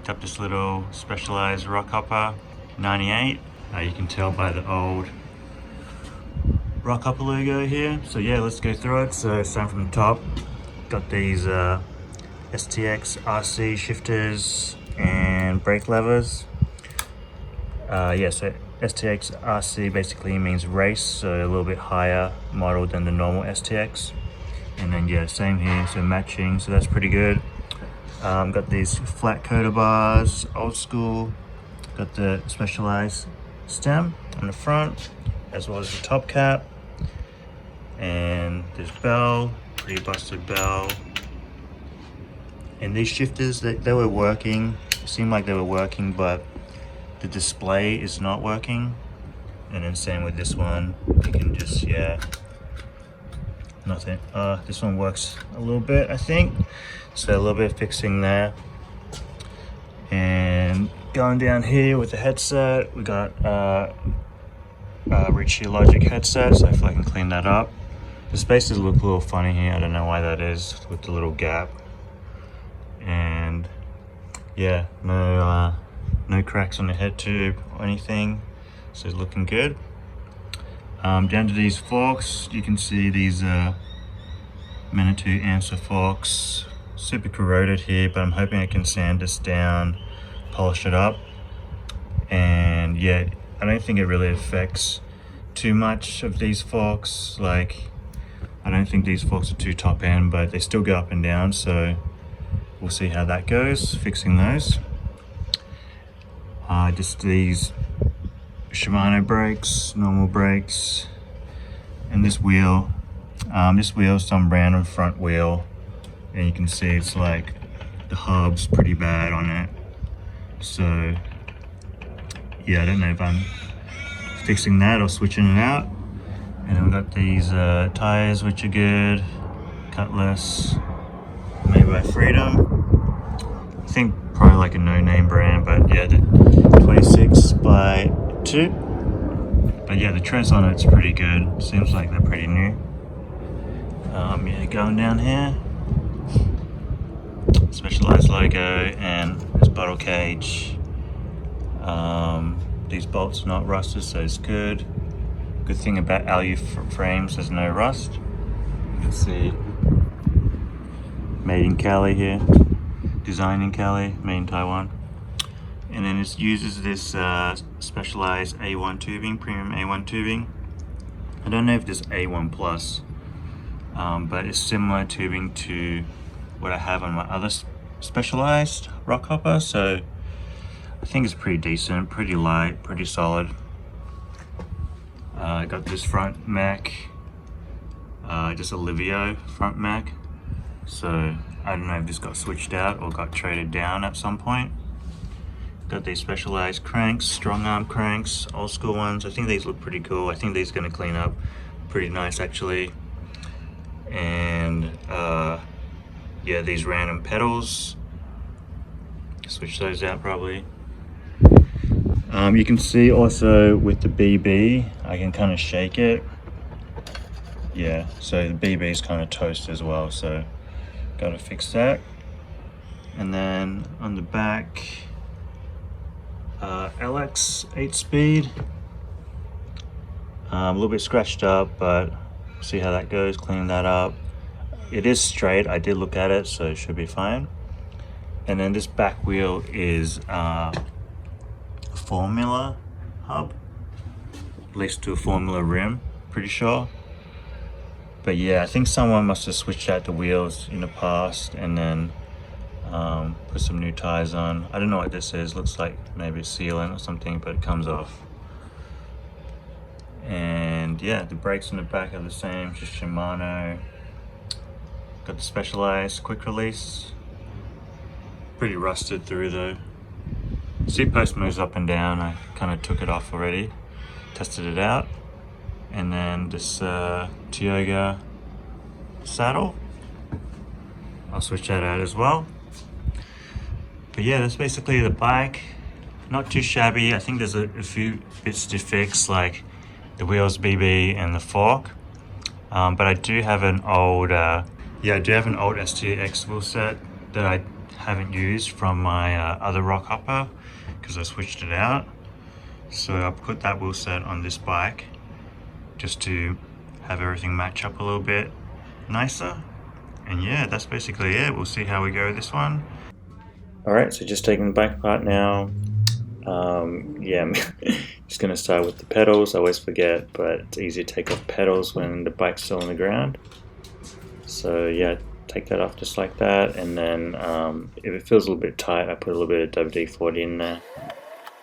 picked up this little Specialized Rockhopper 98. You can tell by the old Rockhopper logo here. So yeah, let's go through it. So starting from the top, got these STX RC shifters and brake levers. Yeah, so STX RC basically means race, so a little bit higher model than the normal STX. And then yeah, same here, so matching, so that's pretty good. Got these flat coater bars, old school. Got the Specialized stem on the front, as well as the top cap. And this bell, pretty busted bell. And these shifters, they were working. It seemed like they were working, but the display is not working. And then same with this one. You can just, yeah, nothing. This one works a little bit, I think. So a little bit of fixing there. And going down here with the headset, we got Ritchie Logic headset, so hopefully I can clean that up. The spaces look a little funny here, I don't know why that is, with the little gap. And yeah, no cracks on the head tube or anything, so it's looking good. Down to these forks, you can see these Manitou answer forks. Super corroded here, but I'm hoping I can sand this down, polish it up. And yeah, I don't think it really affects too much of these forks. Like, I don't think these forks are too top end, but they still go up and down, so we'll see how that goes, fixing those. Just these Shimano brakes, normal brakes, and this wheel. This wheel is some random front wheel, and you can see it's like the hub's pretty bad on it. So yeah, I don't know if I'm fixing that or switching it out. And then we've got these tires, which are good. Cutlass, made by Freedom. I think probably like a no-name brand, but yeah, the 26x2. But yeah, the treads on it's pretty good. Seems like they're pretty new. Yeah, going down here, Specialized logo and this bottle cage. These bolts are not rusted, so it's good. Good thing about alu frames, there's no rust. You can see made in Cali here, designed in Cali, made in Taiwan. And then it uses this Specialized A1 tubing, premium A1 tubing. I don't know if this A1 plus, but it's similar tubing to what I have on my other Specialized Rockhopper, so I think it's pretty decent, pretty light, pretty solid. I got this front mech, just a Livio front mech, so I don't know if this got switched out or got traded down at some point. Got these Specialized cranks, strong arm cranks, old school ones. I think these look pretty cool. I think these are going to clean up pretty nice actually. And yeah, these random pedals, switch those out probably. You can see also with the BB, I can kind of shake it. Yeah, so the BB is kind of toast as well, so got to fix that. And then on the back, LX 8-speed. A little bit scratched up, but see how that goes, clean that up. It is straight, I did look at it, so it should be fine. And then this back wheel is Formula hub, at least to a Formula rim, pretty sure. But yeah, I think someone must have switched out the wheels in the past and then put some new tires on. I don't know what this is, looks like maybe sealant or something, but it comes off. And yeah, the brakes in the back are the same, just Shimano. Got the Specialized quick release, pretty rusted through though. Seat post moves up and down, I kind of took it off already, tested it out. And then this Tioga saddle, I'll switch that out as well. But yeah, that's basically the bike. Not too shabby. I think there's a few bits to fix, like the wheels BB and the fork. But I do have an old, STX wheel set that I haven't used from my other Rockhopper because I switched it out. So I put that wheel set on this bike just to have everything match up a little bit nicer. And yeah, that's basically it. We'll see how we go with this one. Alright, so just taking the bike apart now. Yeah, I'm just going to start with the pedals. I always forget, but it's easy to take off pedals when the bike's still on the ground. So yeah, take that off just like that, and then if it feels a little bit tight, I put a little bit of WD-40 in there,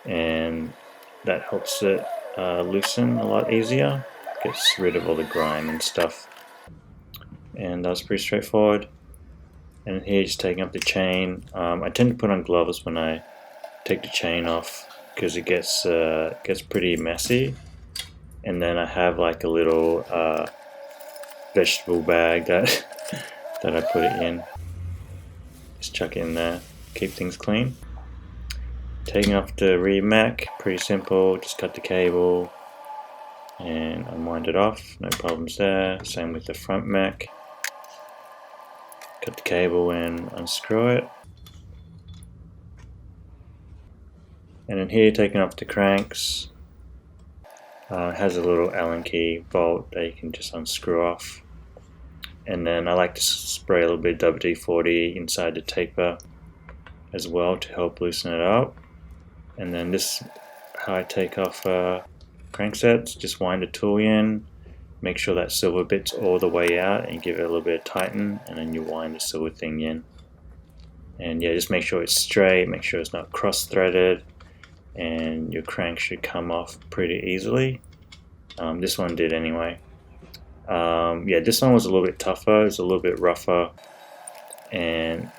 and that helps it loosen a lot easier, gets rid of all the grime and stuff. And that's pretty straightforward. And here, just taking off the chain. I tend to put on gloves when I take the chain off because it gets pretty messy. And then I have like a little vegetable bag that I put it in. Just chuck it in there, keep things clean. Taking off the rear mech, pretty simple. Just cut the cable and unwind it off. No problems there. Same with the front mech. Cut the cable and unscrew it. And then here, taking off the cranks. It has a little Allen key bolt that you can just unscrew off. And then I like to spray a little bit of WD-40 inside the taper as well to help loosen it up. And then this, how I take off cranksets, just wind the tool in, make sure that silver bit's all the way out and give it a little bit of tighten, and then you wind the silver thing in. And yeah, just make sure it's straight, make sure it's not cross-threaded, and your crank should come off pretty easily. This one did anyway. Yeah, this one was a little bit tougher, it was a little bit rougher, and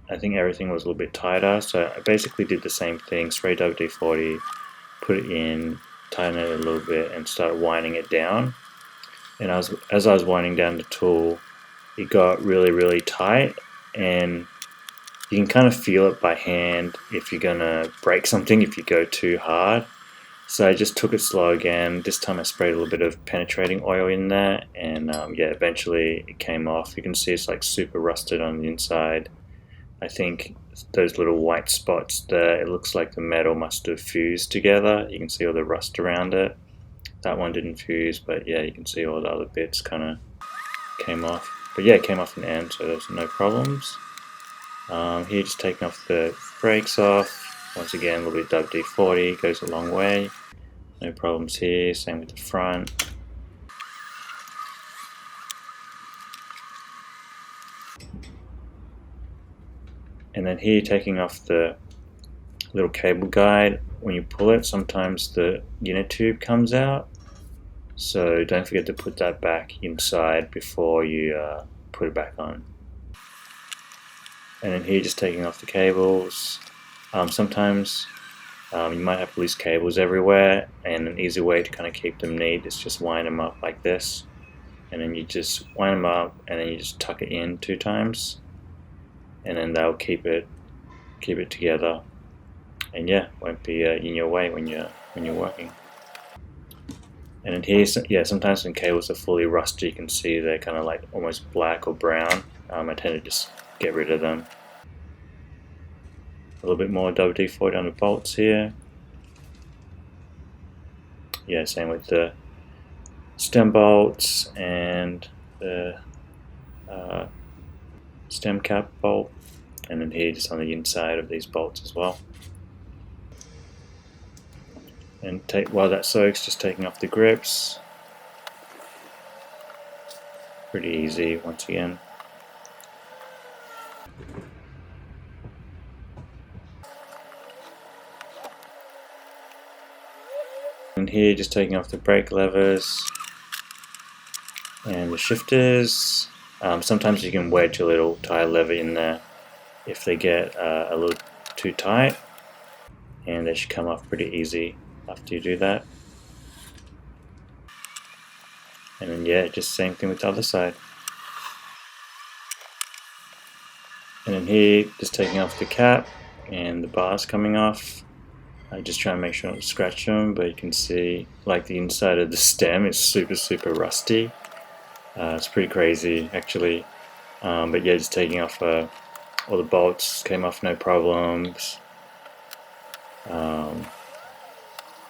I think everything was a little bit tighter, so I basically did the same thing, spray WD-40, put it in, tighten it a little bit, and start winding it down. And as I was winding down the tool, it got really tight, and you can kind of feel it by hand if you're gonna break something if you go too hard. So I just took it slow again. This time I sprayed a little bit of penetrating oil in there, and yeah, eventually it came off. You can see it's like super rusted on the inside. I think those little white spots there, it looks like the metal must have fused together. You can see all the rust around it. That one didn't fuse, but yeah, you can see all the other bits kind of came off. But yeah, it came off in the end, so there's no problems. Here, just taking off the brakes off. Once again, a little bit of WD-40 goes a long way. No problems here, same with the front. And then here, taking off the little cable guide. When you pull it, sometimes the unit tube comes out. So don't forget to put that back inside before you put it back on. And then here, just taking off the cables. Sometimes you might have loose cables everywhere, and an easy way to kind of keep them neat is just wind them up like this. And then you just wind them up, and then you just tuck it in 2 times, and then that'll keep it together. And yeah, won't be in your way when you're working. And then here, yeah, sometimes when cables are fully rusty, you can see they're kind of like almost black or brown. I tend to just get rid of them. A little bit more WD-40 on the bolts here. Yeah, same with the stem bolts and the stem cap bolt, and then here just on the inside of these bolts as well. And while that soaks, just taking off the grips. Pretty easy once again. And here, just taking off the brake levers and the shifters. Sometimes you can wedge a little tire lever in there if they get a little too tight, and they should come off pretty easy after you do that. And then yeah, just same thing with the other side. And then here, just taking off the cap and the bars coming off. I just try and make sure not to scratch them, but you can see like the inside of the stem is super rusty. It's pretty crazy actually. But yeah, just taking off all the bolts came off no problems.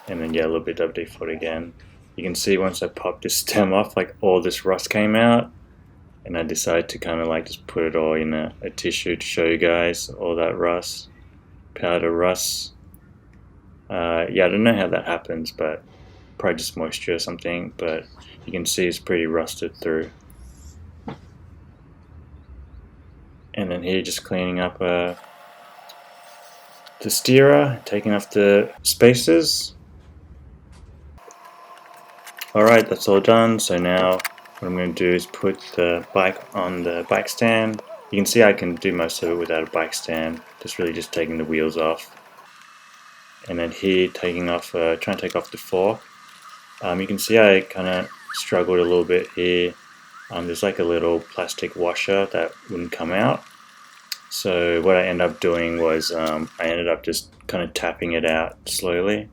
And then yeah, a little bit WD-40 again. You can see once I popped this stem off, like all this rust came out, and I decided to kind of like just put it all in a tissue to show you guys all that rust, powder rust. Yeah, I don't know how that happens, but probably just moisture or something, but you can see it's pretty rusted through. And then here just cleaning up the steerer, taking off the spacers. Alright, that's all done. So now what I'm going to do is put the bike on the bike stand. You can see I can do most of it without a bike stand, just taking the wheels off. And then here taking off, trying to take off the fork. You can see I kind of struggled a little bit here. There's like a little plastic washer that wouldn't come out. So what I ended up doing was I ended up just kind of tapping it out slowly.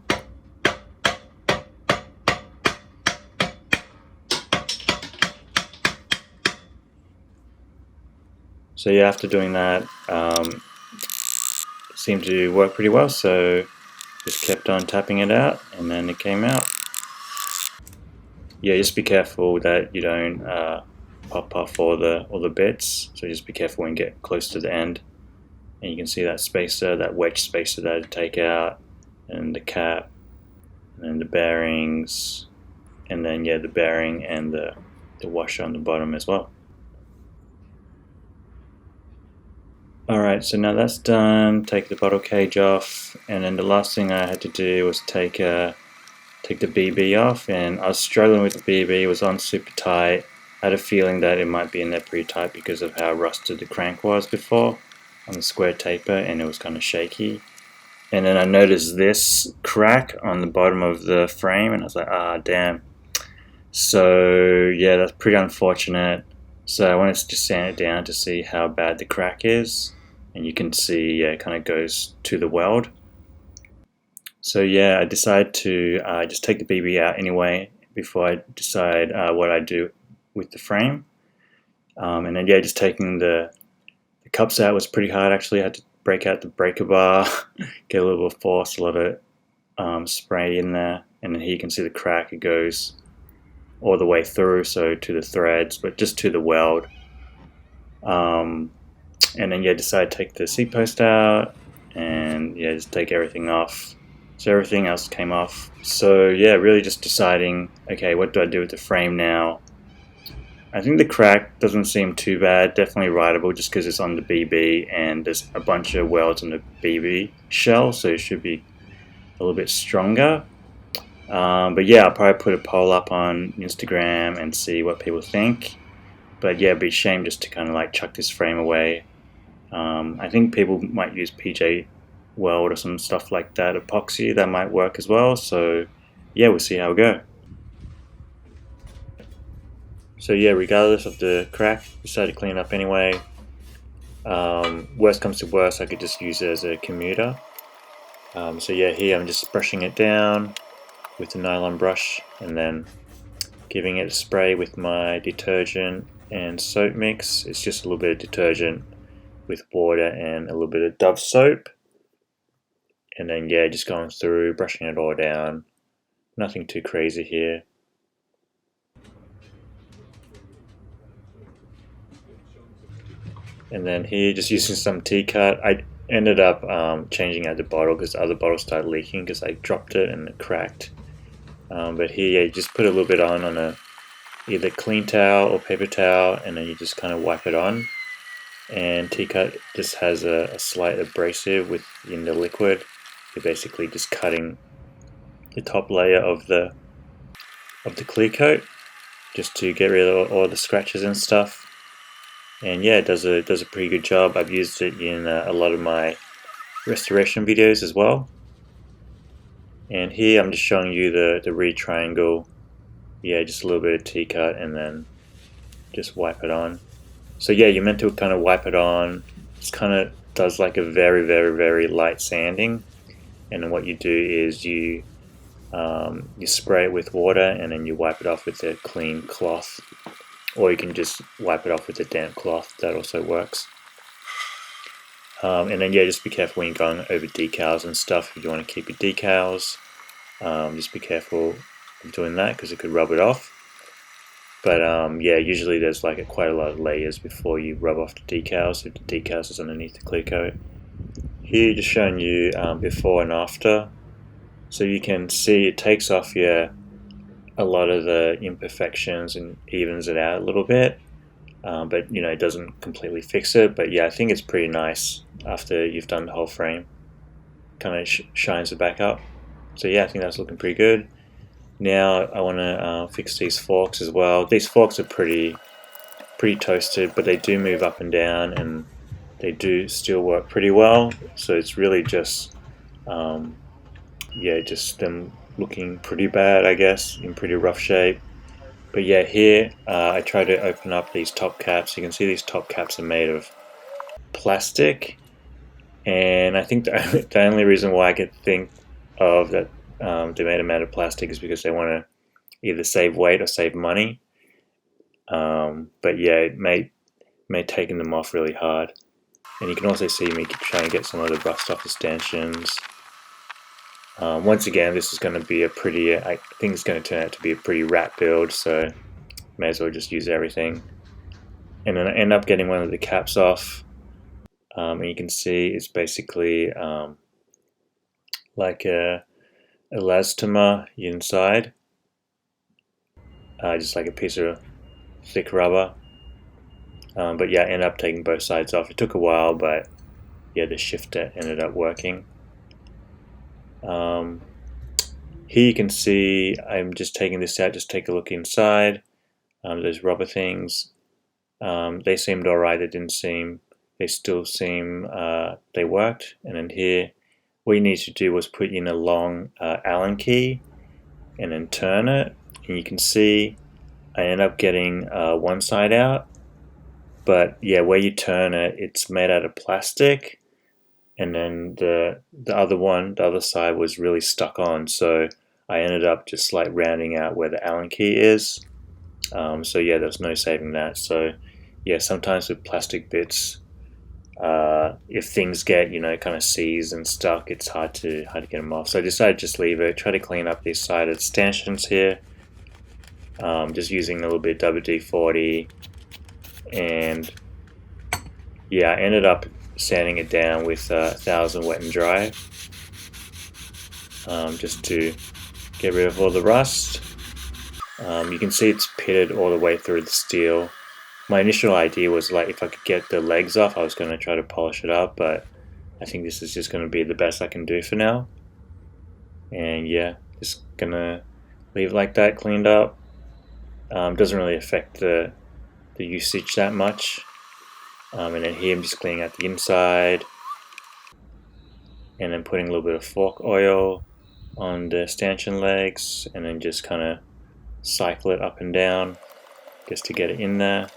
So yeah, after doing that, it seemed to work pretty well, so just kept on tapping it out and then it came out. Yeah, just be careful that you don't pop off all the bits, so just be careful when you get close to the end. And you can see that spacer, that wedge spacer that I take out, and the cap, and then the bearings, and then yeah, the bearing and the washer on the bottom as well. Alright, so now that's done, take the bottle cage off, and then the last thing I had to do was take the BB off, and I was struggling with the BB. It was on super tight. I had a feeling that it might be in there pretty tight because of how rusted the crank was before on the square taper, and it was kind of shaky. And then I noticed this crack on the bottom of the frame, and I was like, ah, damn. So yeah, that's pretty unfortunate. So I wanted to just sand it down to see how bad the crack is, and you can see, yeah, it kind of goes to the weld. So yeah, I decided to just take the BB out anyway before I decide what I do with the frame. And then yeah, just taking the cups out was pretty hard actually. I had to break out the breaker bar, get a little bit of force, a lot of spray in there. And then here you can see the crack, it goes all the way through, so to the threads, but just to the weld. And then yeah, decided to take the seat post out and yeah, just take everything off. So everything else came off. So yeah, really just deciding, okay, what do I do with the frame now? I think the crack doesn't seem too bad, definitely rideable just because it's on the BB and there's a bunch of welds on the BB shell, so it should be a little bit stronger. But yeah, I'll probably put a poll up on Instagram and see what people think. But yeah, it'd be a shame just to kind of like chuck this frame away. I think people might use PJ weld or some stuff like that, epoxy, that might work as well. So yeah, we'll see how we go. So yeah, regardless of the crack, decided to clean it up anyway. Worst comes to worst, I could just use it as a commuter. So yeah, here I'm just brushing it down with the nylon brush and then giving it a spray with my detergent and soap mix. It's just a little bit of detergent with water and a little bit of Dove soap. And then yeah, just going through, brushing it all down. Nothing too crazy here. And then here, just using some T-cut. I ended up changing out the bottle because the other bottle started leaking because I dropped it and it cracked. But here, yeah, you just put a little bit on a either clean towel or paper towel, and then you just kind of wipe it on. And T-cut just has a slight abrasive within the liquid. You're basically just cutting the top layer of the clear coat just to get rid of all the scratches and stuff. And yeah, it does a pretty good job. I've used it in a lot of my restoration videos as well. And here I'm just showing you the reed triangle. Yeah, just a little bit of T-cut and then just wipe it on. So yeah, you're meant to kind of wipe it on. It kind of does like a very, very, very light sanding. And then what you do is you spray it with water and then you wipe it off with a clean cloth. Or you can just wipe it off with a damp cloth, that also works. And then yeah, just be careful when you're going over decals and stuff. If you want to keep your decals, just be careful of doing that because it could rub it off. But yeah, usually there's like quite a lot of layers before you rub off the decals, if the decals is underneath the clear coat. Here just showing you before and after. So you can see it takes off a lot of the imperfections and evens it out a little bit. But you know, it doesn't completely fix it. But yeah, I think it's pretty nice after you've done the whole frame. Kind of shines it back up. So yeah, I think that's looking pretty good. Now I want to fix these forks as well. These forks are pretty toasted, but they do move up and down, and they do still work pretty well. So it's really just yeah, just them looking pretty bad, I guess, in pretty rough shape. But yeah, here I try to open up these top caps. You can see these top caps are made of plastic, and I think the only reason why I could think of that they made them out of plastic is because they want to either save weight or save money. But yeah, it made taking them off really hard. And you can also see me trying to get some of the rust off the stanchions. Once again, this is going to be a pretty, I think it's going to turn out to be a pretty rat build, so may as well just use everything. And then I end up getting one of the caps off, and you can see it's basically like a elastomer inside, just like a piece of thick rubber. But yeah, I ended up taking both sides off. It took a while, but yeah, the shifter ended up working. Here you can see I'm just taking this out, just take a look inside. Those rubber things, they seemed alright, they still seem, they worked. And then here, what you need to do was put in a long Allen key and then turn it. And you can see I end up getting one side out. But yeah, where you turn it, it's made out of plastic. And then the other side was really stuck on. So I ended up just like rounding out where the Allen key is. So yeah, there's no saving that. So yeah, sometimes with plastic bits, if things get, you know, kind of seized and stuck, it's hard to get them off. So I decided to just leave it, try to clean up these sided stanchions here. Just using a little bit of WD-40, and yeah, I ended up sanding it down with 1000 wet and dry, just to get rid of all the rust. You can see it's pitted all the way through the steel. My initial idea was like if I could get the legs off, I was going to try to polish it up, but I think this is just going to be the best I can do for now. And yeah, just going to leave it like that, cleaned up. Doesn't really affect the usage that much. And then here I'm just cleaning out the inside, and then putting a little bit of fork oil on the stanchion legs, and then just kind of cycle it up and down just to get it in there.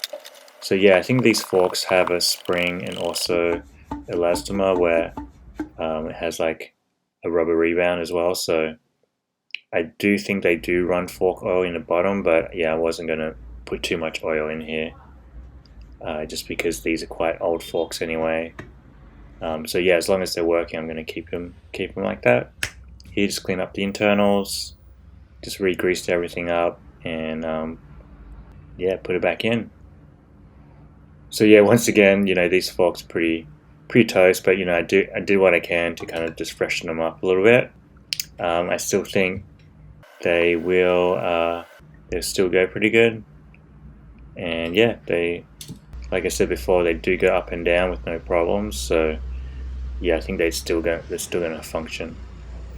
So yeah, I think these forks have a spring and also elastomer where it has like a rubber rebound as well. So I do think they do run fork oil in the bottom, but yeah, I wasn't going to put too much oil in here. Just because these are quite old forks anyway. So yeah, as long as they're working, I'm going to keep them like that. Here, just clean up the internals, just re-greased everything up, and yeah, put it back in. So yeah, once again, you know, these forks are pretty toast, but you know, I do what I can to kind of just freshen them up a little bit. I still think they will they'll still go pretty good, and yeah, like I said before, they do go up and down with no problems. So yeah, I think they're still going to function.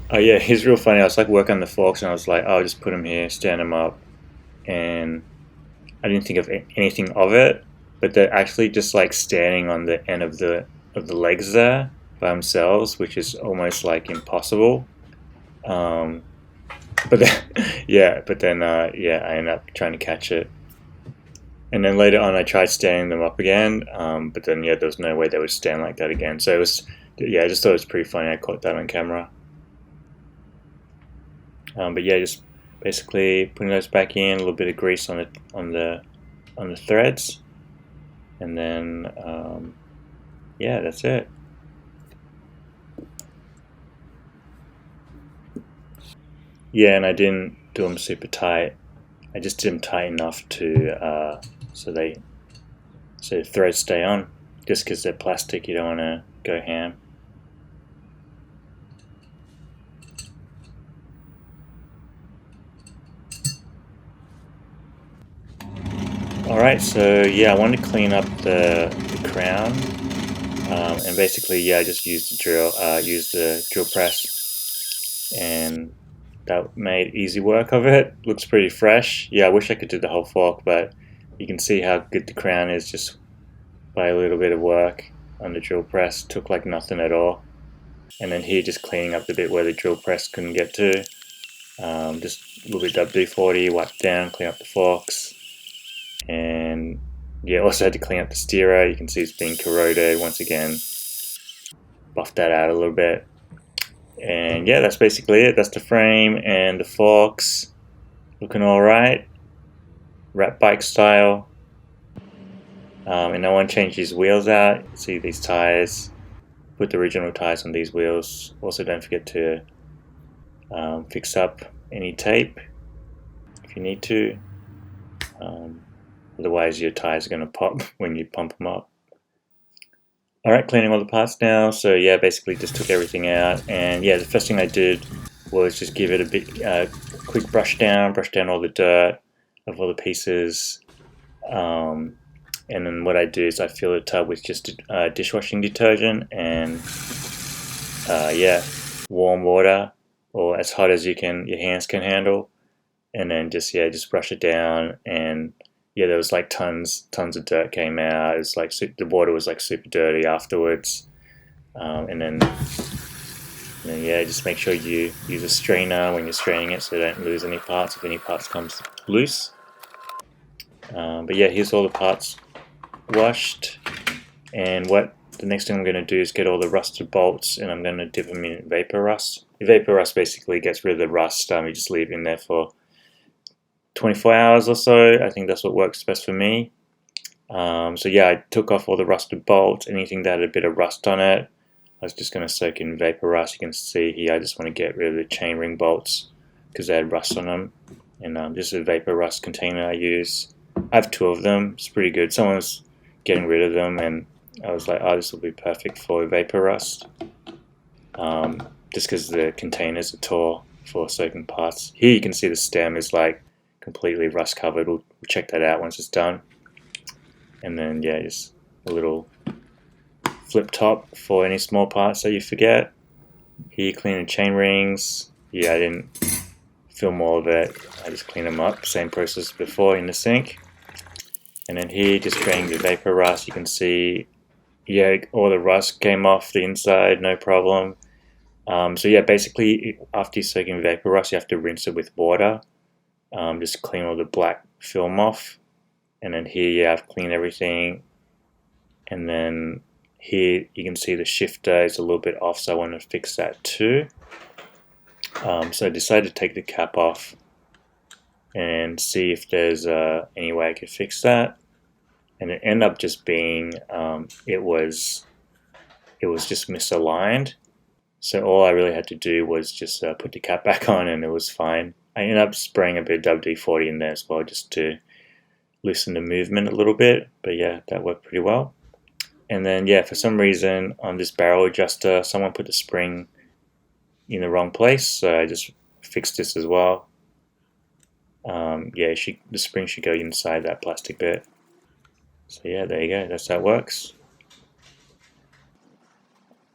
Oh yeah, it's real funny. I was like working on the forks, and I was like, oh, I'll just put them here, stand them up, and I didn't think of anything of it. But they're actually just like standing on the end of the legs there by themselves, which is almost like impossible. But then, yeah, I ended up trying to catch it. And then later on I tried standing them up again, but then yeah, there was no way they would stand like that again. So it was, yeah, I just thought it was pretty funny. I caught that on camera. But yeah, just basically putting those back in, a little bit of grease on the threads, and then yeah, that's it. Yeah, and I didn't do them super tight. I just did them tight enough to so the threads stay on. Just because they're plastic, you don't want to go ham. Alright, so yeah, I wanted to clean up the crown, and basically, yeah, I just used the drill press, and that made easy work of it. Looks pretty fresh. Yeah, I wish I could do the whole fork, but you can see how good the crown is just by a little bit of work on the drill press. Took like nothing at all. And then here, just cleaning up the bit where the drill press couldn't get to. Just a little bit WD-40, wipe down, clean up the forks. And yeah, also had to clean up the steerer. You can see it's being corroded once again. Buff that out a little bit. And yeah, that's basically it. That's the frame and the forks. Looking alright. Rat bike style. And no one changed these wheels out. See these tires. Put the original tires on these wheels. Also don't forget to fix up any tape if you need to. Otherwise your tires are going to pop when you pump them up. Alright, cleaning all the parts now. So yeah, basically just took everything out. And yeah, the first thing I did was just give it a bit quick brush down all the dirt of all the pieces. And then what I do is I fill the tub with just dishwashing detergent and yeah, warm water, or as hot as your hands can handle, and then just brush it down. And yeah, there was like tons of dirt came out. It's like the water was like super dirty afterwards. And then yeah, just make sure you use a strainer when you're straining it so you don't lose any parts if any parts comes loose. But yeah, here's all the parts washed, and the next thing I'm going to do is get all the rusted bolts, and I'm going to dip them in evaporust. Evaporust basically gets rid of the rust. You just leave it in there for 24 hours or so. I think that's what works best for me. So yeah, I took off all the rusted bolts, anything that had a bit of rust on it. I was just going to soak in evaporust. You can see here I just want to get rid of the chainring bolts because they had rust on them. And this is a evaporust container I use. I have 2 of them. It's pretty good. Someone was getting rid of them, and I was like, oh, this will be perfect for evaporust. Just because the containers are tall for soaking parts. Here you can see the stem is like completely rust covered. We'll check that out once it's done. And then yeah, just a little flip top for any small parts that you forget. Here, clean the chain rings. Yeah, I didn't film all of it. I just clean them up. Same process before in the sink. And then here, just spraying the vapor rust. You can see, yeah, all the rust came off the inside, no problem. So yeah, basically, after you soak in vapor rust, you have to rinse it with water. Just clean all the black film off. And then here, yeah, I've cleaned everything. And then here, you can see the shifter is a little bit off, so I want to fix that too. So I decided to take the cap off and see if there's any way I could fix that. And it ended up just being, it was just misaligned. So all I really had to do was just put the cap back on, and it was fine. I ended up spraying a bit of WD-40 in there as well, just to loosen the movement a little bit. But yeah, that worked pretty well. And then yeah, for some reason on this barrel adjuster, someone put the spring in the wrong place, so I just fixed this as well. Yeah, the spring should go inside that plastic bit. So yeah, there you go, that's how it works.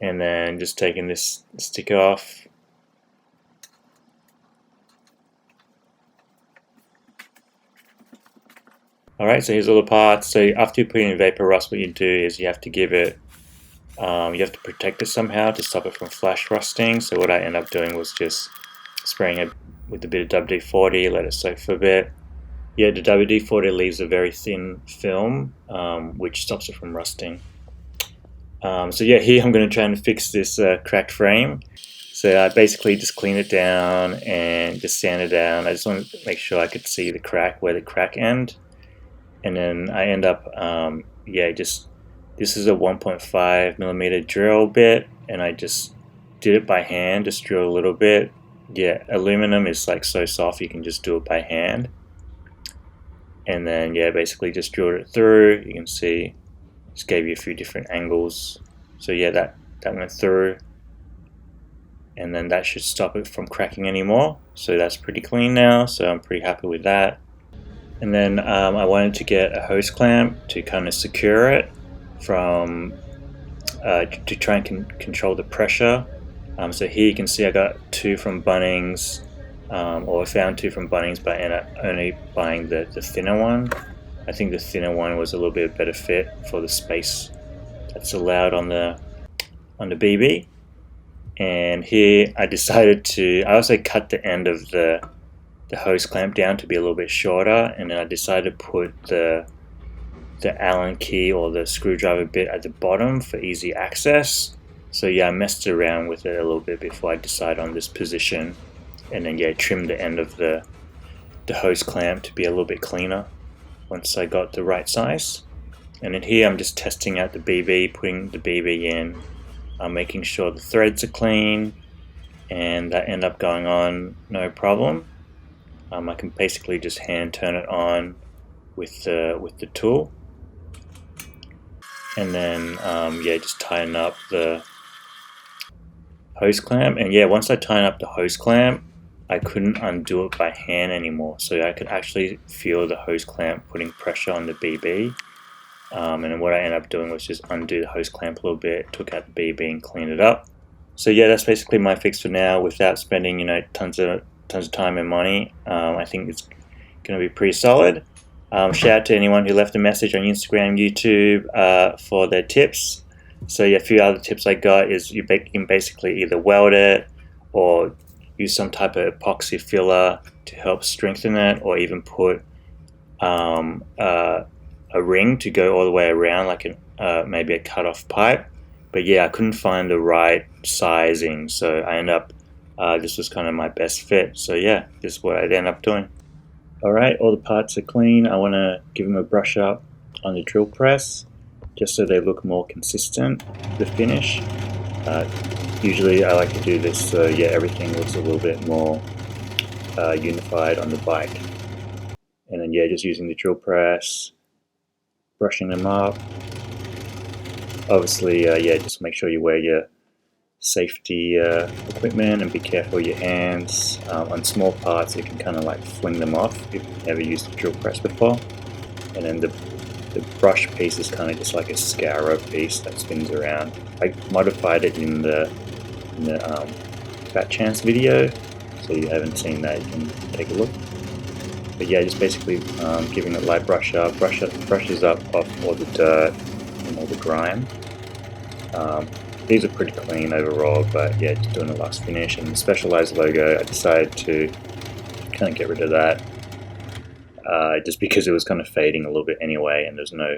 And then just taking this sticker off. Alright, so here's all the parts. So after you put in vapor rust, what you do is you have to give it, you have to protect it somehow to stop it from flash rusting. So what I end up doing was just spraying it with a bit of WD-40, let it soak for a bit. Yeah, the WD-40 leaves a very thin film, which stops it from rusting. So yeah, here I'm going to try and fix this cracked frame. So I basically just clean it down and just sand it down. I just want to make sure I could see the crack, where the crack end. And then I end up, yeah, this is a 1.5 millimeter drill bit, and I just did it by hand, just drill a little bit yeah, aluminum is like so soft you can just do it by hand. And then yeah, basically just drilled it through. You can see just gave you a few different angles. So yeah, that went through, and then that should stop it from cracking anymore. So that's pretty clean now, so I'm pretty happy with that. And then I wanted to get a hose clamp to kind of secure it from to try and control the pressure. So here you can see I got two from Bunnings, or I found two from Bunnings, but I ended up only buying the thinner one. I think the thinner one was a little bit better fit for the space that's allowed on the BB. And here I decided to, I also cut the end of the hose clamp down to be a little bit shorter, and then I decided to put the Allen key or the screwdriver bit at the bottom for easy access. So yeah, I messed around with it a little bit before I decided on this position, and then yeah, trimmed the end of the hose clamp to be a little bit cleaner once I got the right size. And then here I'm just testing out the BB, putting the BB in, making sure the threads are clean, and that ended up going on no problem. I can basically just hand turn it on with the tool, and then yeah, just tighten up the hose clamp. And yeah, once I tighten up the hose clamp, I couldn't undo it by hand anymore, so I could actually feel the hose clamp putting pressure on the BB. And what I ended up doing was just undo the hose clamp a little bit, took out the BB and cleaned it up. So yeah, that's basically my fix for now, without spending tons of time and money. I think it's going to be pretty solid. Shout out to anyone who left a message on Instagram, YouTube for their tips. So yeah, a few other tips I got is you can basically either weld it or use some type of epoxy filler to help strengthen it, or even put a ring to go all the way around, like maybe a cut-off pipe. But yeah, I couldn't find the right sizing, so I ended up this was kind of my best fit. So yeah, this is what I ended up doing. Alright, all the parts are clean. I want to give them a brush up on the drill press, just so they look more consistent, the finish. Usually I like to do this so yeah, everything looks a little bit more unified on the bike. And then yeah, just using the drill press, brushing them up. Obviously, yeah, just make sure you wear your safety equipment and be careful with your hands. On small parts, you can kind of like fling them off if you've never used a drill press before. And then the brush piece is kind of just like a scourer piece that spins around. I modified it in the Fat Chance video, so you haven't seen that, you can take a look. But yeah, just basically giving it a light brush up, brushes up off all the dirt and all the grime. These are pretty clean overall, but yeah, just doing the last finish. And the Specialized logo, I decided to kind of get rid of that, just because it was kind of fading a little bit anyway, and there's no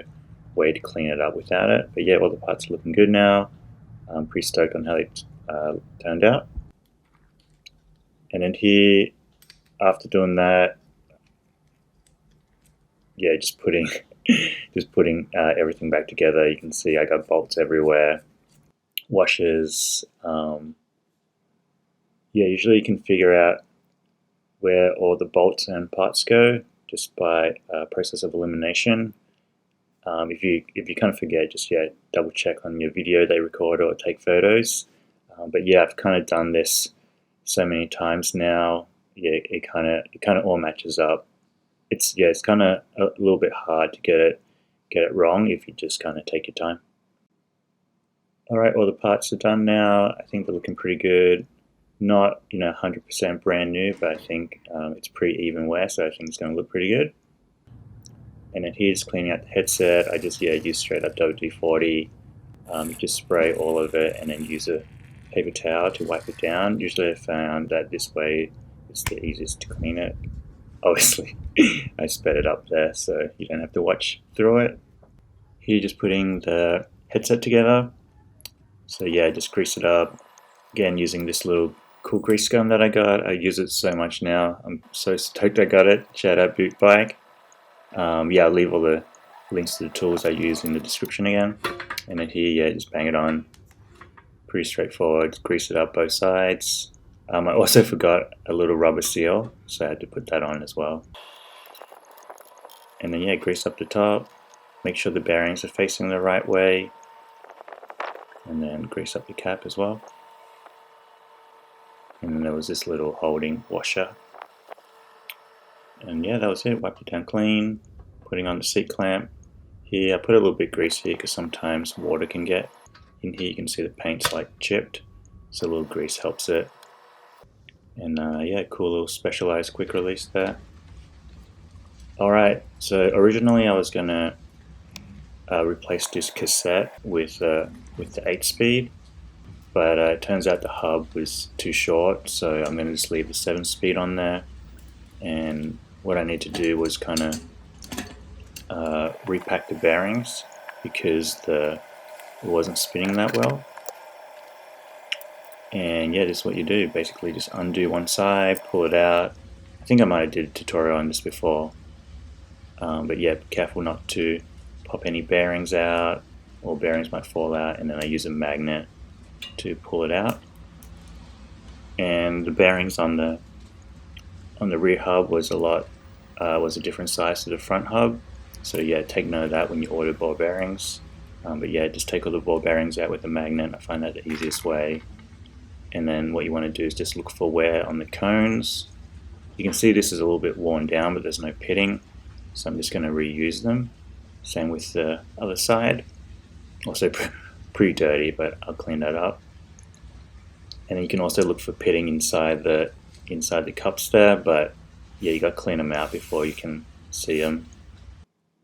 way to clean it up without it. But yeah, all the parts are looking good now. I'm pretty stoked on how they turned out. And then here, after doing that, yeah, just putting everything back together. You can see I got bolts everywhere, washers. Yeah, usually you can figure out where all the bolts and parts go just by process of elimination. If you kind of forget, just yeah, double check on your video they record or take photos. But yeah, I've kind of done this so many times now. Yeah, it kind of all matches up. It's kind of a little bit hard to get it wrong if you just kind of take your time. Alright, all the parts are done now. I think they're looking pretty good. Not 100% brand new, but I think it's pretty even wear, so I think it's going to look pretty good. And then here's cleaning out the headset. I just use straight up WD-40. You just spray all of it and then use a paper towel to wipe it down. Usually I found that this way it's the easiest to clean it. Obviously, I sped it up there so you don't have to watch through it. Here, just putting the headset together. So yeah, just grease it up. Again, using this little cool grease gun that I got. I use it so much now. I'm so stoked I got it. Shout out Boot Bike. Yeah, I'll leave all the links to the tools I use in the description again. And then here, yeah, just bang it on. Pretty straightforward. Grease it up both sides. I also forgot a little rubber seal, so I had to put that on as well. And then yeah, grease up the top, make sure the bearings are facing the right way, and then grease up the cap as well. And then there was this little holding washer. And yeah, that was it. Wiped it down clean, putting on the seat clamp. Here I put a little bit of grease here because sometimes water can get in here. You can see the paint's like chipped, so a little grease helps it. And yeah, cool little specialized quick release there. Alright, so originally I was gonna replace this cassette with the 8-speed, but it turns out the hub was too short, so I'm going to just leave the 7-speed on there. And what I need to do was kind of repack the bearings because it wasn't spinning that well. And yeah, this is what you do. Basically just undo one side, pull it out. I think I might have did a tutorial on this before. But yeah, be careful not to pop any bearings out, or bearings might fall out, and then I use a magnet to pull it out. And the bearings on the rear hub was a different size to the front hub, so yeah, take note of that when you order ball bearings. But yeah, just take all the ball bearings out with a magnet. I find that the easiest way. And then what you want to do is just look for wear on the cones. You can see this is a little bit worn down, but there's no pitting, so I'm just going to reuse them. Same with the other side. Also pretty dirty, but I'll clean that up. And then you can also look for pitting inside the cups there, but yeah, you got to clean them out before you can see them.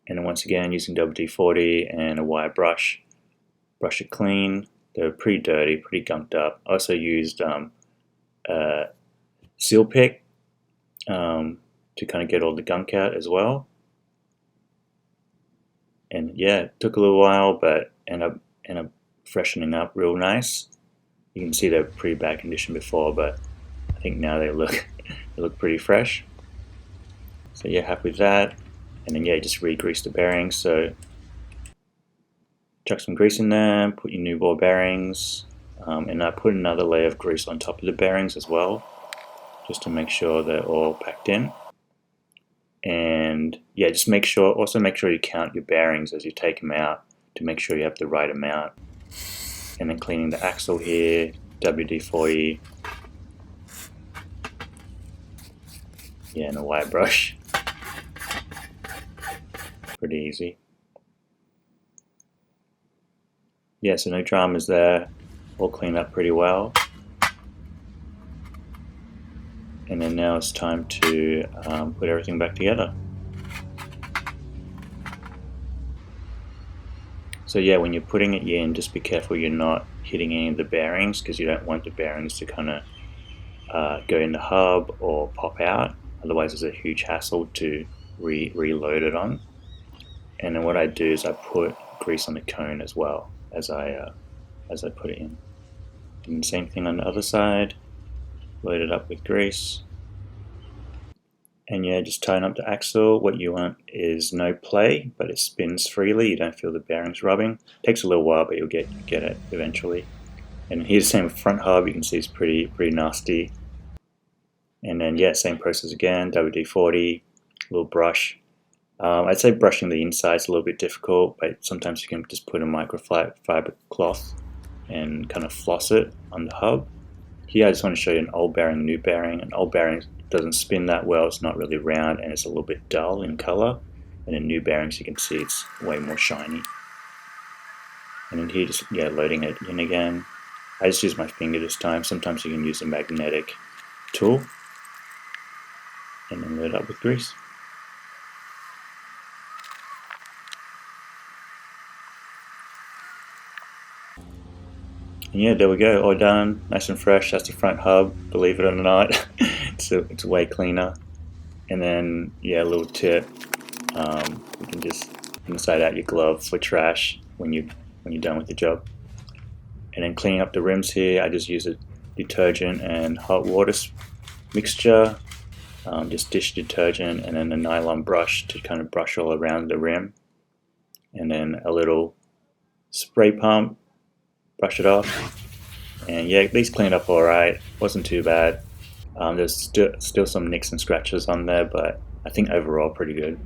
And then once again, using WD-40 and a wire brush, brush it clean. They're pretty dirty, pretty gunked up. I also used seal pick to kind of get all the gunk out as well. And yeah, it took a little while, but ended up freshening up real nice. You can see they're pretty bad condition before, but I think now they look pretty fresh. So yeah, happy with that. And then yeah, just re-grease the bearings. So chuck some grease in there, put your new ball bearings, and I put another layer of grease on top of the bearings as well, just to make sure they're all packed in. And yeah, just also make sure you count your bearings as you take them out to make sure you have the right amount. And then cleaning the axle here, WD-40, yeah, and a wire brush. Pretty easy. Yeah, so no dramas there, all cleaned up pretty well. And then now it's time to put everything back together. So yeah, when you're putting it in, just be careful you're not hitting any of the bearings, because you don't want the bearings to kind of go in the hub or pop out. Otherwise it's a huge hassle to reload it on. And then what I do is I put grease on the cone as well as I put it in. And same thing on the other side. Load it up with grease. And yeah, just tighten up the axle. What you want is no play, but it spins freely. You don't feel the bearings rubbing. Takes a little while, but you'll get it eventually. And here's the same with front hub. You can see it's pretty nasty. And then yeah, same process again. WD-40, little brush. I'd say brushing the inside is a little bit difficult, but sometimes you can just put a microfiber cloth and kind of floss it on the hub. Here I just want to show you an old bearing, new bearing. An old bearing doesn't spin that well, it's not really round, and it's a little bit dull in color. And in new bearings you can see it's way more shiny. And in here just loading it in again. I just use my finger this time. Sometimes you can use a magnetic tool. And then load up with grease. And yeah, there we go, all done, nice and fresh. That's the front hub, believe it or not. it's way cleaner. And then yeah, a little tip, you can just inside out your glove for trash when you're done with the job. And then cleaning up the rims here, I just use a detergent and hot water mixture, just dish detergent, and then a nylon brush to kind of brush all around the rim. And then a little spray pump, brush it off. And yeah, these cleaned up alright, wasn't too bad. There's still some nicks and scratches on there, but I think overall pretty good.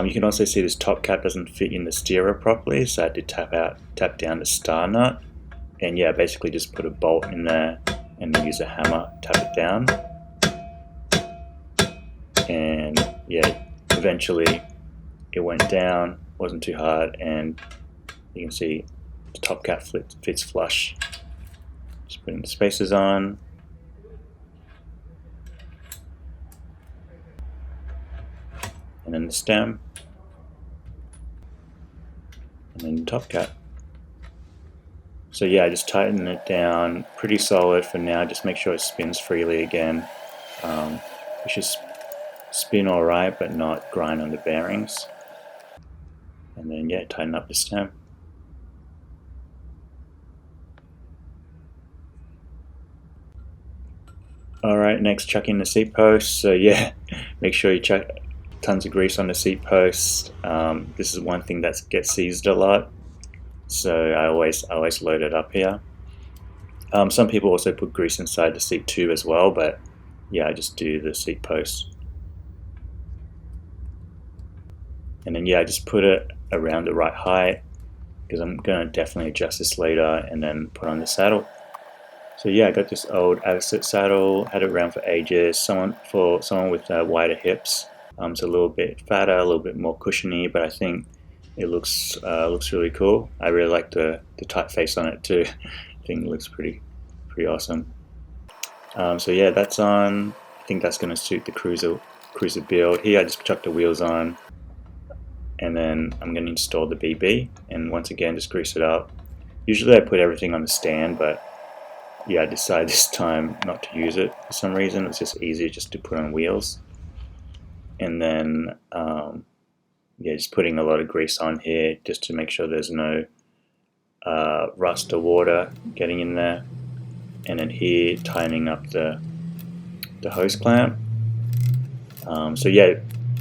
You can also see this top cap doesn't fit in the steerer properly, so I had to tap down the starnut, and yeah, basically just put a bolt in there and then use a hammer, tap it down, and yeah, eventually it went down, wasn't too hard, and you can see the top cap fits flush. Just putting the spacers on, and then the stem, and then the top cap. So yeah, I just tighten it down pretty solid for now. Just make sure it spins freely again. It should spin alright, but not grind on the bearings. And then yeah, tighten up the stem. Alright, next chuck in the seat post. So yeah, make sure you chuck tons of grease on the seat post. This is one thing that gets seized a lot, so I always load it up here. Some people also put grease inside the seat tube as well, but yeah, I just do the seat post. And then yeah, I just put it around the right height, because I'm going to definitely adjust this later, and then put on the saddle. So yeah, I got this old Avocet saddle, had it around for ages. For someone with wider hips. It's a little bit fatter, a little bit more cushiony, but I think it looks really cool. I really like the typeface on it too. I think it looks pretty awesome. So yeah, that's on. I think that's going to suit the cruiser build. Here I just chucked the wheels on, and then I'm going to install the BB, and once again just grease it up. Usually I put everything on the stand, but yeah, I decided this time not to use it for some reason. It's just easier just to put on wheels. And then yeah, just putting a lot of grease on here just to make sure there's no rust or water getting in there. And then here, tightening up the hose clamp. So yeah,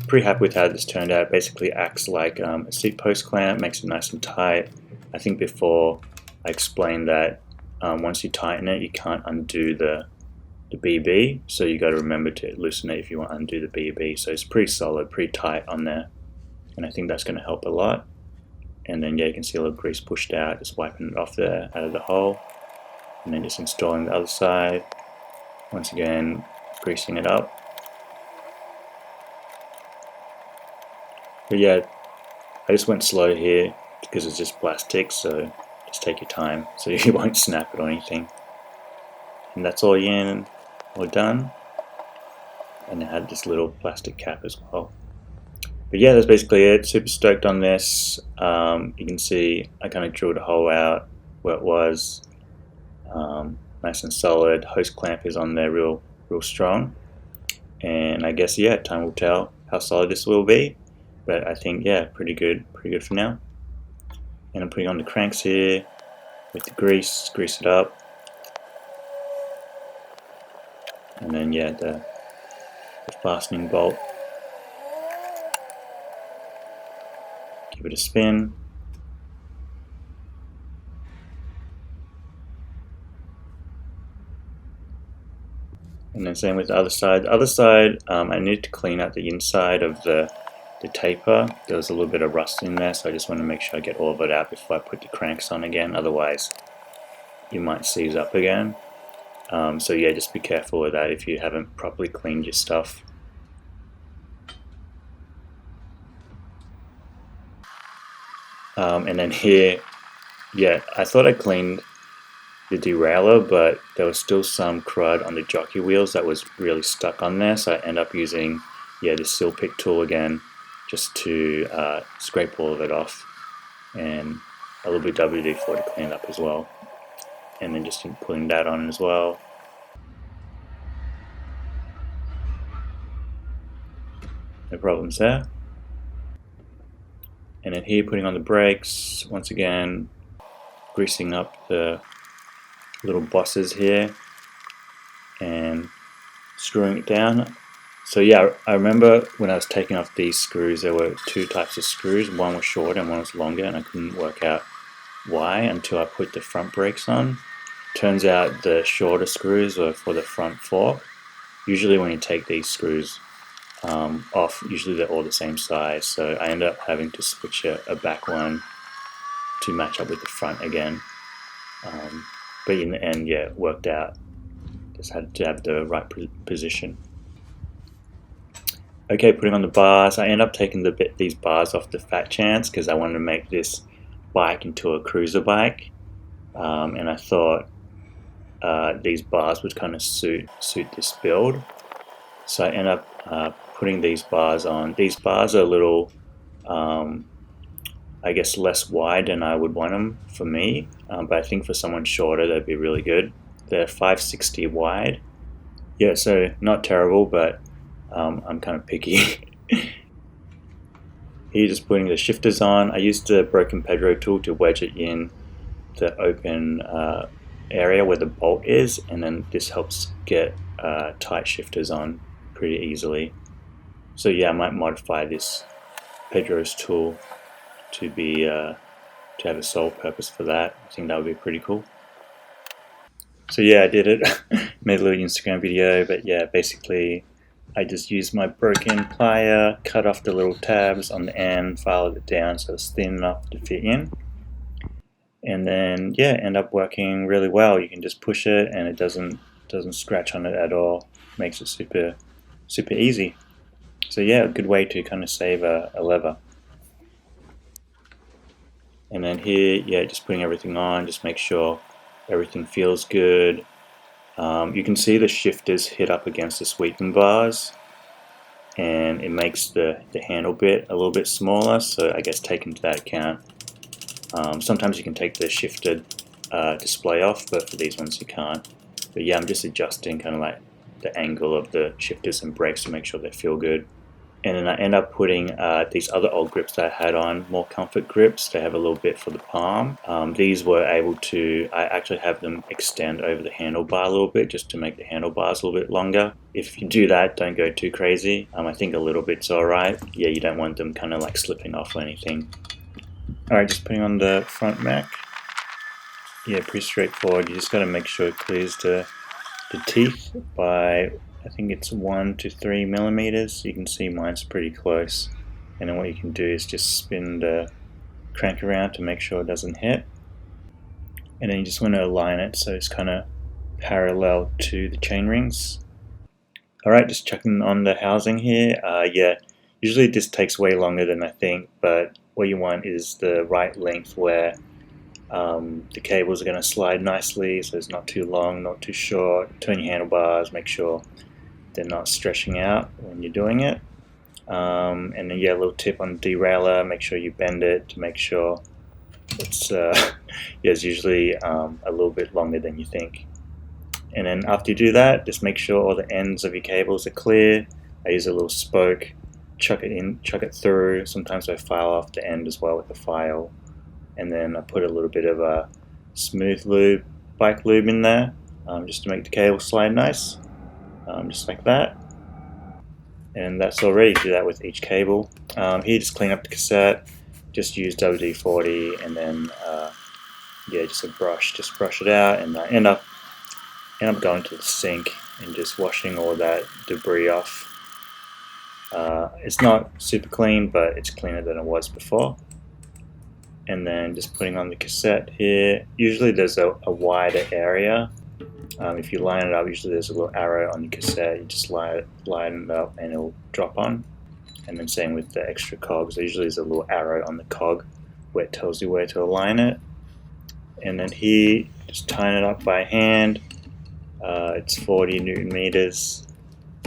pretty happy with how this turned out. It basically acts like a seat post clamp, makes it nice and tight. I think before I explained that once you tighten it, you can't undo the BB, so you got to remember to loosen it if you want to undo the BB. So it's pretty solid, pretty tight on there, and I think that's going to help a lot. And then yeah, you can see a little grease pushed out, just wiping it off there out of the hole, and then just installing the other side. Once again, greasing it up. But yeah, I just went slow here because it's just plastic, so just take your time so you won't snap it or anything. And that's all in, all done. And it had this little plastic cap as well. But yeah, that's basically it. Super stoked on this. You can see I kind of drilled a hole out where it was. Nice and solid. Hose clamp is on there real strong. And I guess yeah, time will tell how solid this will be. But I think yeah, pretty good for now. And I'm putting on the cranks here with the grease it up. And then yeah, the fastening bolt. Give it a spin. And then same with the other side. The other side, I need to clean out the inside of the taper. There was a little bit of rust in there, so I just want to make sure I get all of it out before I put the cranks on again. Otherwise, you might seize up again. So yeah, just be careful with that if you haven't properly cleaned your stuff. And then here, yeah, I thought I cleaned the derailleur, but there was still some crud on the jockey wheels that was really stuck on there, so I end up using yeah, the seal pick tool again just to scrape all of it off, and a little bit WD-4 to clean it up as well, and then just putting that on as well. No problems there. And then here, putting on the brakes, once again greasing up the little bosses here and screwing it down. So yeah, I remember when I was taking off these screws, there were two types of screws. One was shorter and one was longer, and I couldn't work out why until I put the front brakes on. Turns out the shorter screws were for the front fork. Usually when you take these screws off, usually they're all the same size, so I ended up having to switch a back one to match up with the front again. But in the end, yeah, it worked out. Just had to have the right position. Okay, putting on the bars. I ended up taking these bars off the Fat Chance because I wanted to make this bike into a cruiser bike, and I thought these bars would kind of suit this build. So I ended up putting these bars on. These bars are a little, I guess, less wide than I would want them for me, but I think for someone shorter they'd be really good. They're 560 wide. Yeah, so not terrible, but I'm kind of picky. Here, just putting the shifters on. I used the broken Pedro tool to wedge it in the open area where the bolt is, and then this helps get tight shifters on pretty easily. So yeah, I might modify this Pedro's tool to be to have a sole purpose for that. I think that would be pretty cool. So yeah, I did it. Made a little Instagram video, but yeah, basically I just used my broken plier, cut off the little tabs on the end, filed it down so it's thin enough to fit in, and then yeah, end up working really well. You can just push it and it doesn't scratch on it at all. Makes it super easy. So yeah, a good way to kind of save a lever. And then here, yeah, just putting everything on, just make sure everything feels good. You can see the shifters hit up against the sweeping bars, and it makes the handle bit a little bit smaller, so I guess take into that account. Sometimes you can take the shifted display off, but for these ones you can't. But yeah, I'm just adjusting kind of like the angle of the shifters and brakes to make sure they feel good. And then I end up putting these other old grips that I had on, more comfort grips. They have a little bit for the palm. These were able to, I actually have them extend over the handlebar a little bit just to make the handlebars a little bit longer. If you do that, don't go too crazy. I think a little bit's alright. Yeah, you don't want them kind of like slipping off or anything. Alright, just putting on the front Mac. Yeah, pretty straightforward. You just got to make sure it clears the teeth by, I think it's 1 to 3 millimeters. You can see mine's pretty close. And then what you can do is just spin the crank around to make sure it doesn't hit. And then you just want to align it so it's kind of parallel to the chain rings. Alright, just checking on the housing here. Yeah, usually this takes way longer than I think, but what you want is the right length where the cables are going to slide nicely, so it's not too long, not too short. Turn your handlebars, make sure they're not stretching out when you're doing it. And then yeah, a little tip on the derailleur, make sure you bend it to make sure it's yeah, it's usually a little bit longer than you think. And then after you do that, just make sure all the ends of your cables are clear. I use a little spoke, chuck it through. Sometimes I file off the end as well with the file. And then I put a little bit of a smooth lube, bike lube in there, just to make the cable slide nice, just like that. And that's all ready. Do that with each cable. Here, just clean up the cassette. Just use WD-40, and then yeah, just a brush. Just brush it out, and I end up going to the sink and just washing all that debris off. It's not super clean, but it's cleaner than it was before. And then just putting on the cassette here. Usually there's a wider area. If you line it up, usually there's a little arrow on the cassette. You just line it up and it'll drop on. And then same with the extra cogs. Usually there's a little arrow on the cog where it tells you where to align it. And then here, just tying it up by hand. It's 40 Newton meters,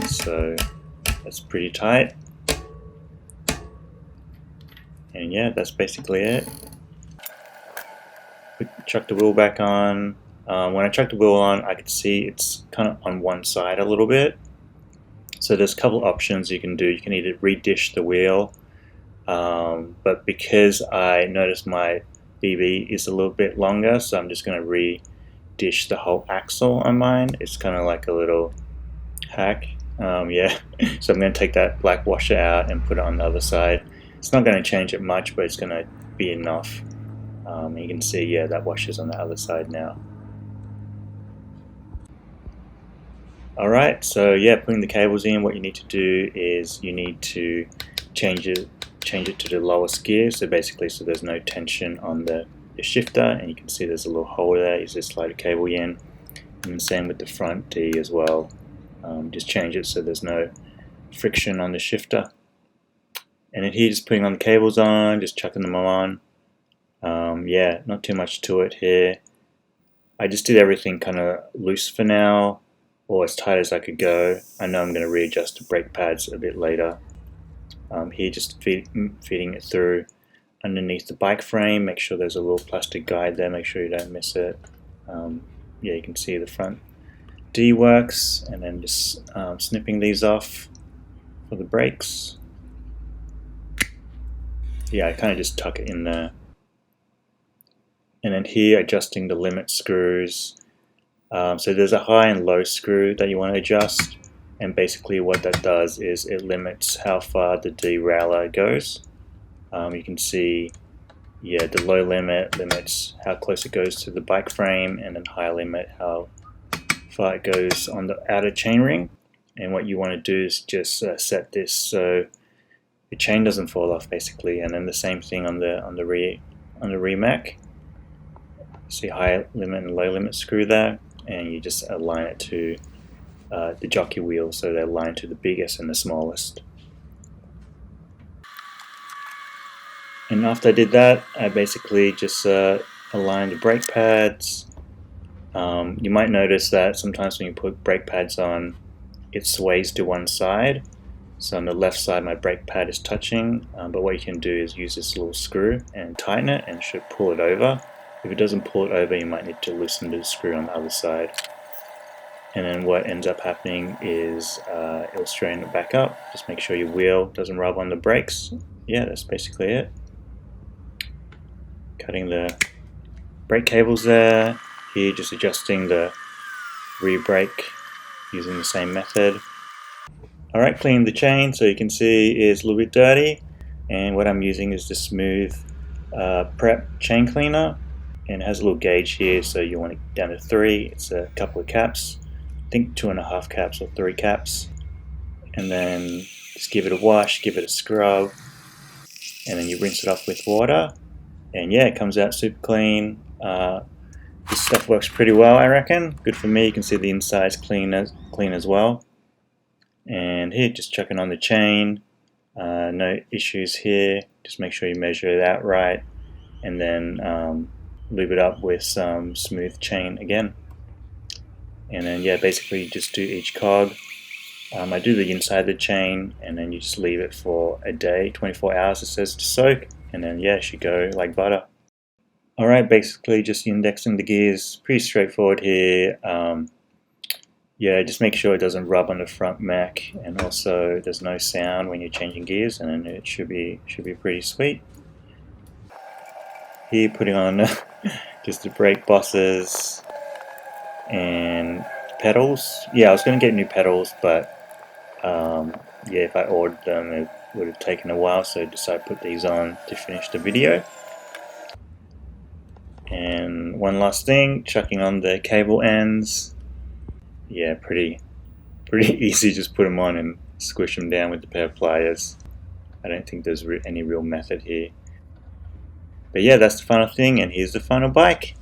so that's pretty tight. And yeah, that's basically it. Chuck the wheel back on. When I chuck the wheel on, I could see it's kind of on one side a little bit. So there's a couple options you can do. You can either redish the wheel, but because I noticed my BB is a little bit longer, so I'm just going to redish the whole axle on mine. It's kind of like a little hack. Yeah, so I'm going to take that black washer out and put it on the other side. It's not going to change it much, but it's going to be enough. You can see, yeah, that washer's on the other side now. Alright, so yeah, putting the cables in, what you need to do is you need to change it to the lowest gear, so basically so there's no tension on the shifter, and you can see there's a little hole there. You just slide a cable in, and the same with the front D as well. Just change it so there's no friction on the shifter. And then here, just putting on the cables on, just chucking them on. Yeah, not too much to it here. I just did everything kind of loose for now, or as tight as I could go. I know I'm going to readjust the brake pads a bit later. Here, just feeding it through underneath the bike frame. Make sure there's a little plastic guide there, make sure you don't miss it. Yeah, you can see the front D works, and then just snipping these off for the brakes. Yeah, I kind of just tuck it in there. And then here, adjusting the limit screws. So there's a high and low screw that you want to adjust, and basically what that does is it limits how far the derailleur goes. You can see, yeah, the low limit limits how close it goes to the bike frame, and then high limit how far it goes on the outer chainring. And what you want to do is just set this so the chain doesn't fall off, basically. And then the same thing on the rear Mac. See high limit and low limit screw there, and you just align it to the jockey wheel, so they're aligned to the biggest and the smallest. And after I did that, I basically just aligned the brake pads. You might notice that sometimes when you put brake pads on, it sways to one side. So on the left side my brake pad is touching, but what you can do is use this little screw and tighten it, and it should pull it over. If it doesn't pull it over, you might need to loosen the screw on the other side. And then what ends up happening is it'll straighten it back up. Just make sure your wheel doesn't rub on the brakes. Yeah, that's basically it. Cutting the brake cables there. Here, just adjusting the rear brake using the same method. Alright, cleaning the chain, so you can see it's a little bit dirty. And what I'm using is the Smooth Prep chain cleaner. And it has a little gauge here, so you want it down to 3. It's a couple of caps, I think 2.5 caps or 3 caps. And then just give it a wash, give it a scrub, and then you rinse it off with water. And yeah, it comes out super clean. This stuff works pretty well, I reckon. Good for me. You can see the inside's clean as well. And here, just chucking on the chain. No issues here. Just make sure you measure it out right, and then lube it up with some smooth chain again. And then yeah, basically you just do each cog. I do the inside of the chain, and then you just leave it for a day, 24 hours it says to soak, and then yeah, it should go like butter. Alright, basically just indexing the gears, pretty straightforward here. Yeah, just make sure it doesn't rub on the front Mac, and also there's no sound when you're changing gears, and then it should be pretty sweet. Here, putting on just the brake bosses and pedals. Yeah, I was going to get new pedals, but yeah, if I ordered them it would have taken a while, so I decided to put these on to finish the video. And one last thing, chucking on the cable ends. Yeah, pretty easy, just put them on and squish them down with a pair of pliers. I don't think there's any real method here. But yeah, that's the final thing, and here's the final bike.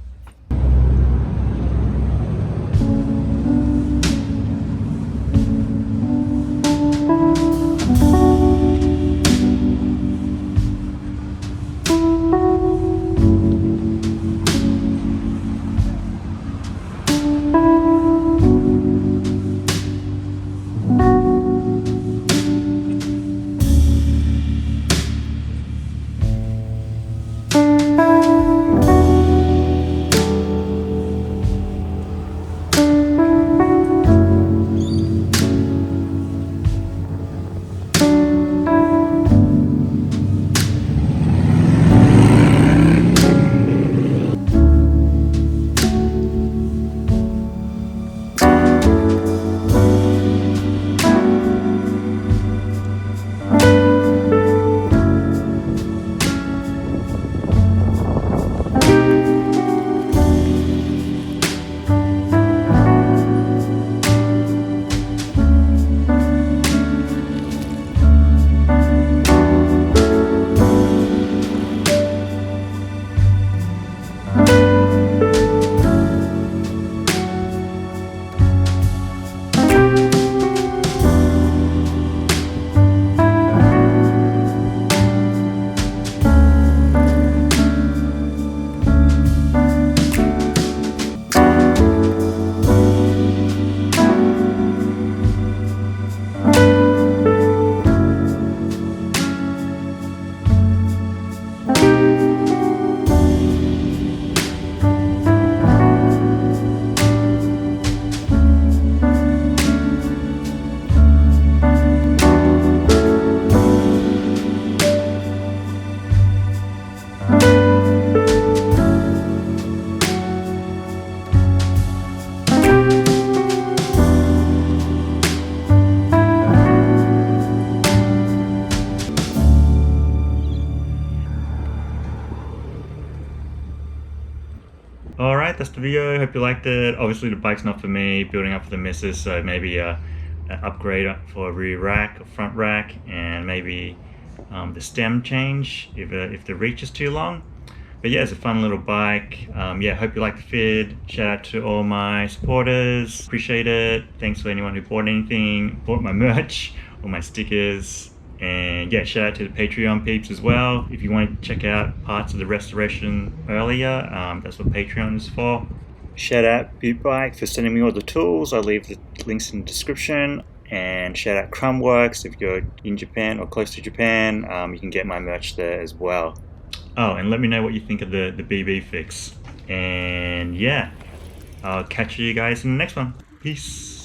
that's the video. Hope you liked it. Obviously the bike's not for me, building up for the missus, so maybe an upgrade for a rear rack or front rack, and maybe the stem change if the reach is too long. But yeah, it's a fun little bike. Yeah, hope you liked the vid. Shout out to all my supporters, appreciate it. Thanks for anyone who bought anything, bought my merch or my stickers. And yeah, shout out to the Patreon peeps as well. If you want to check out parts of the restoration earlier, that's what Patreon is for. Shout out Butte Bike for sending me all the tools. I'll leave the links in the description. And shout out Crumbworks if you're in Japan or close to Japan. You can get my merch there as well. Oh, and let me know what you think of the BB fix. And yeah, I'll catch you guys in the next one. Peace.